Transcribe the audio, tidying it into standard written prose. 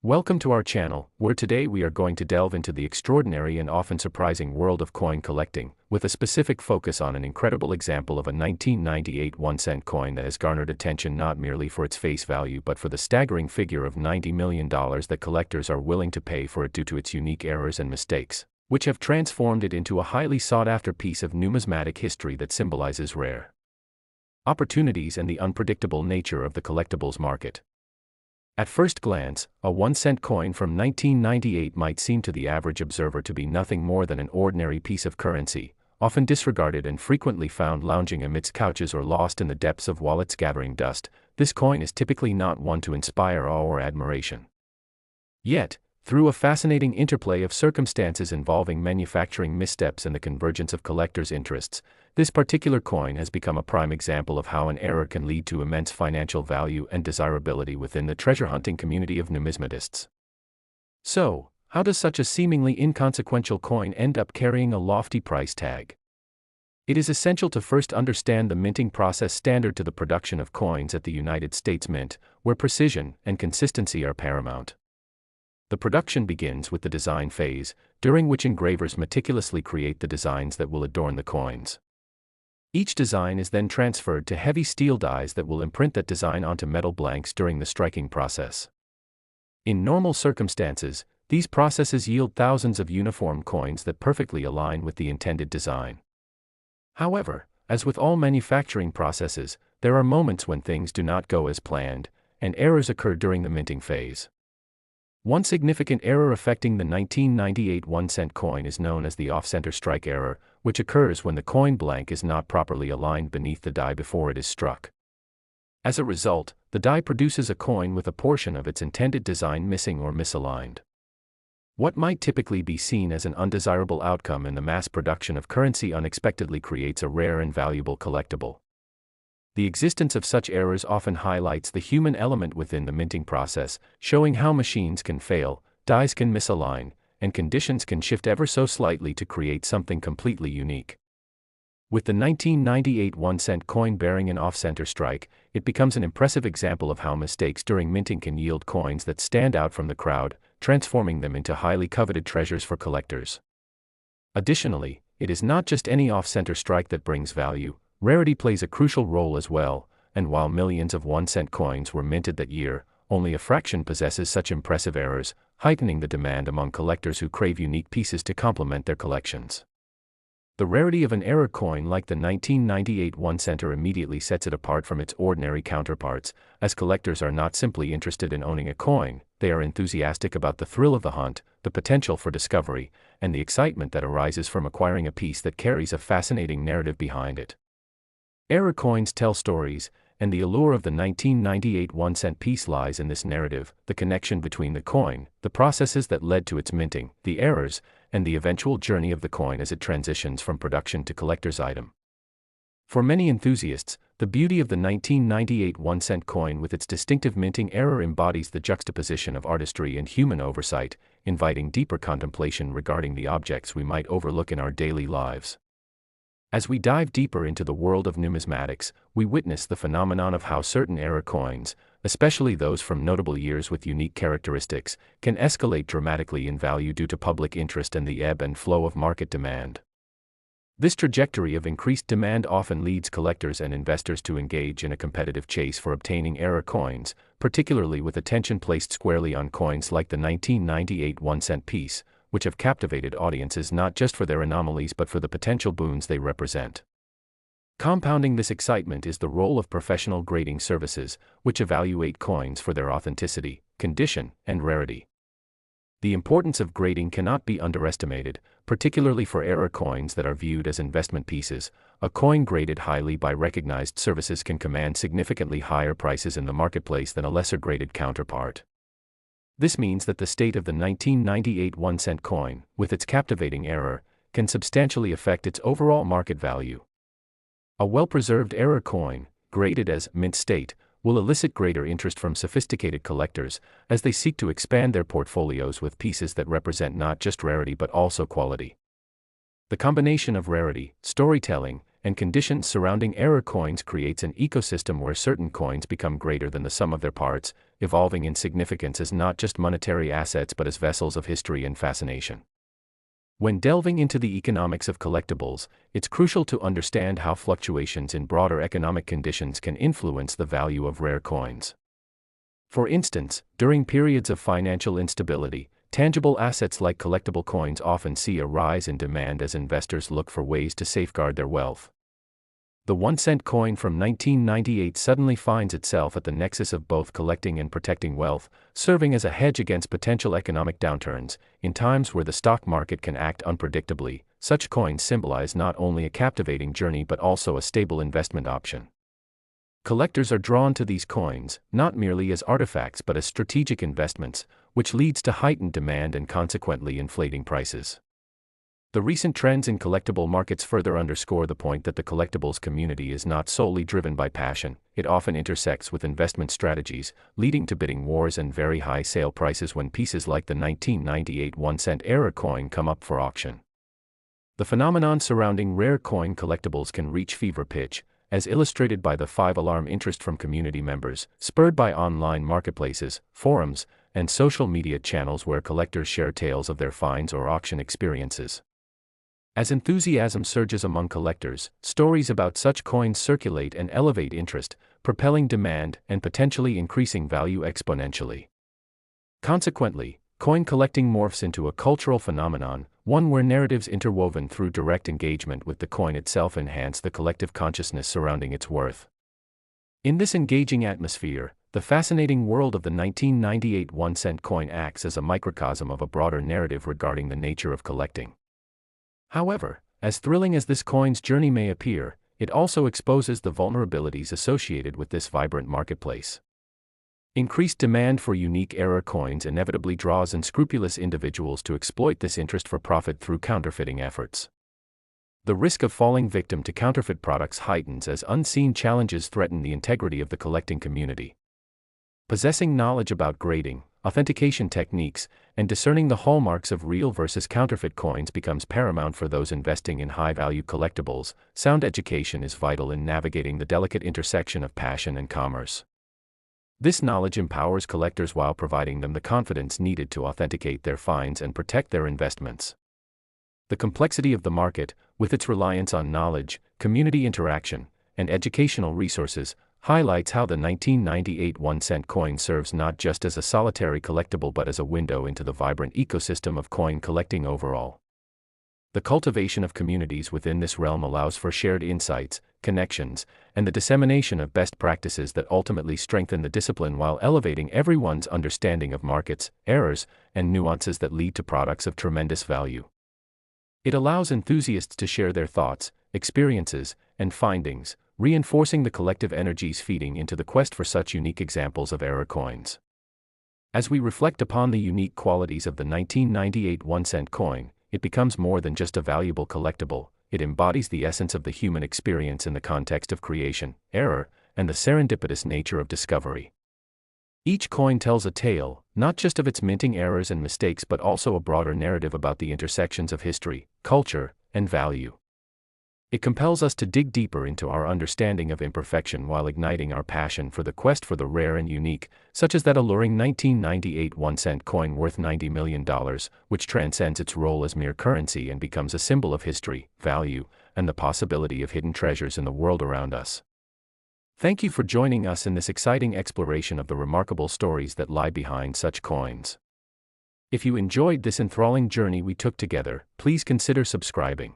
Welcome to our channel, where today we are going to delve into the extraordinary and often surprising world of coin collecting, with a specific focus on an incredible example of a 1998 1-cent coin that has garnered attention not merely for its face value but for the staggering figure of $90 million that collectors are willing to pay for it due to its unique errors and mistakes, which have transformed it into a highly sought-after piece of numismatic history that symbolizes rare opportunities and the unpredictable nature of the collectibles market. At first glance, a 1-cent coin from 1998 might seem to the average observer to be nothing more than an ordinary piece of currency, often disregarded and frequently found lounging amidst couches or lost in the depths of wallets gathering dust. This coin is typically not one to inspire awe or admiration. Yet, through a fascinating interplay of circumstances involving manufacturing missteps and the convergence of collectors' interests, this particular coin has become a prime example of how an error can lead to immense financial value and desirability within the treasure-hunting community of numismatists. So, how does such a seemingly inconsequential coin end up carrying a lofty price tag? It is essential to first understand the minting process standard to the production of coins at the United States Mint, where precision and consistency are paramount. The production begins with the design phase, during which engravers meticulously create the designs that will adorn the coins. Each design is then transferred to heavy steel dies that will imprint that design onto metal blanks during the striking process. In normal circumstances, these processes yield thousands of uniform coins that perfectly align with the intended design. However, as with all manufacturing processes, there are moments when things do not go as planned, and errors occur during the minting phase. One significant error affecting the 1998 1-cent coin is known as the off-center strike error, which occurs when the coin blank is not properly aligned beneath the die before it is struck. As a result, the die produces a coin with a portion of its intended design missing or misaligned. What might typically be seen as an undesirable outcome in the mass production of currency unexpectedly creates a rare and valuable collectible. The existence of such errors often highlights the human element within the minting process, showing how machines can fail, dies can misalign, and conditions can shift ever so slightly to create something completely unique. With the 1998 1-cent coin bearing an off-center strike, it becomes an impressive example of how mistakes during minting can yield coins that stand out from the crowd, transforming them into highly coveted treasures for collectors. Additionally, it is not just any off-center strike that brings value. Rarity plays a crucial role as well, and while millions of 1-cent coins were minted that year, only a fraction possesses such impressive errors, heightening the demand among collectors who crave unique pieces to complement their collections. The rarity of an error coin like the 1998 1-center immediately sets it apart from its ordinary counterparts, as collectors are not simply interested in owning a coin, they are enthusiastic about the thrill of the hunt, the potential for discovery, and the excitement that arises from acquiring a piece that carries a fascinating narrative behind it. Error coins tell stories, and the allure of the 1998 1-cent piece lies in this narrative, the connection between the coin, the processes that led to its minting, the errors, and the eventual journey of the coin as it transitions from production to collector's item. For many enthusiasts, the beauty of the 1998 1-cent coin with its distinctive minting error embodies the juxtaposition of artistry and human oversight, inviting deeper contemplation regarding the objects we might overlook in our daily lives. As we dive deeper into the world of numismatics, we witness the phenomenon of how certain error coins, especially those from notable years with unique characteristics, can escalate dramatically in value due to public interest and the ebb and flow of market demand. This trajectory of increased demand often leads collectors and investors to engage in a competitive chase for obtaining error coins, particularly with attention placed squarely on coins like the 1998 1-cent piece, which have captivated audiences not just for their anomalies but for the potential boons they represent. Compounding this excitement is the role of professional grading services, which evaluate coins for their authenticity, condition, and rarity. The importance of grading cannot be underestimated, particularly for error coins that are viewed as investment pieces. A coin graded highly by recognized services can command significantly higher prices in the marketplace than a lesser graded counterpart. This means that the state of the 1998 1-cent coin, with its captivating error, can substantially affect its overall market value. A well-preserved error coin, graded as mint state, will elicit greater interest from sophisticated collectors, as they seek to expand their portfolios with pieces that represent not just rarity but also quality. The combination of rarity, storytelling, and conditions surrounding error coins creates an ecosystem where certain coins become greater than the sum of their parts, evolving in significance as not just monetary assets but as vessels of history and fascination. When delving into the economics of collectibles, it's crucial to understand how fluctuations in broader economic conditions can influence the value of rare coins. For instance, during periods of financial instability, tangible assets like collectible coins often see a rise in demand as investors look for ways to safeguard their wealth. The 1-cent coin from 1998 suddenly finds itself at the nexus of both collecting and protecting wealth, serving as a hedge against potential economic downturns. In times where the stock market can act unpredictably, such coins symbolize not only a captivating journey but also a stable investment option. Collectors are drawn to these coins, not merely as artifacts but as strategic investments, which leads to heightened demand and consequently inflating prices. The recent trends in collectible markets further underscore the point that the collectibles community is not solely driven by passion. It often intersects with investment strategies, leading to bidding wars and very high sale prices when pieces like the 1998 1-cent error coin come up for auction. The phenomenon surrounding rare coin collectibles can reach fever pitch, as illustrated by the 5-alarm interest from community members, spurred by online marketplaces, forums, and social media channels where collectors share tales of their finds or auction experiences. As enthusiasm surges among collectors, stories about such coins circulate and elevate interest, propelling demand and potentially increasing value exponentially. Consequently, coin collecting morphs into a cultural phenomenon, one where narratives interwoven through direct engagement with the coin itself enhance the collective consciousness surrounding its worth. In this engaging atmosphere, the fascinating world of the 1998 1-cent coin acts as a microcosm of a broader narrative regarding the nature of collecting. However, as thrilling as this coin's journey may appear, it also exposes the vulnerabilities associated with this vibrant marketplace. Increased demand for unique error coins inevitably draws unscrupulous individuals to exploit this interest for profit through counterfeiting efforts. The risk of falling victim to counterfeit products heightens as unseen challenges threaten the integrity of the collecting community. Possessing knowledge about grading, authentication techniques, and discerning the hallmarks of real versus counterfeit coins becomes paramount for those investing in high-value collectibles. Sound education is vital in navigating the delicate intersection of passion and commerce. This knowledge empowers collectors while providing them the confidence needed to authenticate their finds and protect their investments. The complexity of the market, with its reliance on knowledge, community interaction, and educational resources, highlights how the 1998 1-cent coin serves not just as a solitary collectible but as a window into the vibrant ecosystem of coin collecting overall. The cultivation of communities within this realm allows for shared insights, connections, and the dissemination of best practices that ultimately strengthen the discipline while elevating everyone's understanding of markets, errors, and nuances that lead to products of tremendous value. It allows enthusiasts to share their thoughts, experiences, and findings, reinforcing the collective energies feeding into the quest for such unique examples of error coins. As we reflect upon the unique qualities of the 1998 1-cent coin, it becomes more than just a valuable collectible. It embodies the essence of the human experience in the context of creation, error, and the serendipitous nature of discovery. Each coin tells a tale, not just of its minting errors and mistakes but also a broader narrative about the intersections of history, culture, and value. It compels us to dig deeper into our understanding of imperfection while igniting our passion for the quest for the rare and unique, such as that alluring 1998 1-cent coin worth $90 million, which transcends its role as mere currency and becomes a symbol of history, value, and the possibility of hidden treasures in the world around us. Thank you for joining us in this exciting exploration of the remarkable stories that lie behind such coins. If you enjoyed this enthralling journey we took together, please consider subscribing.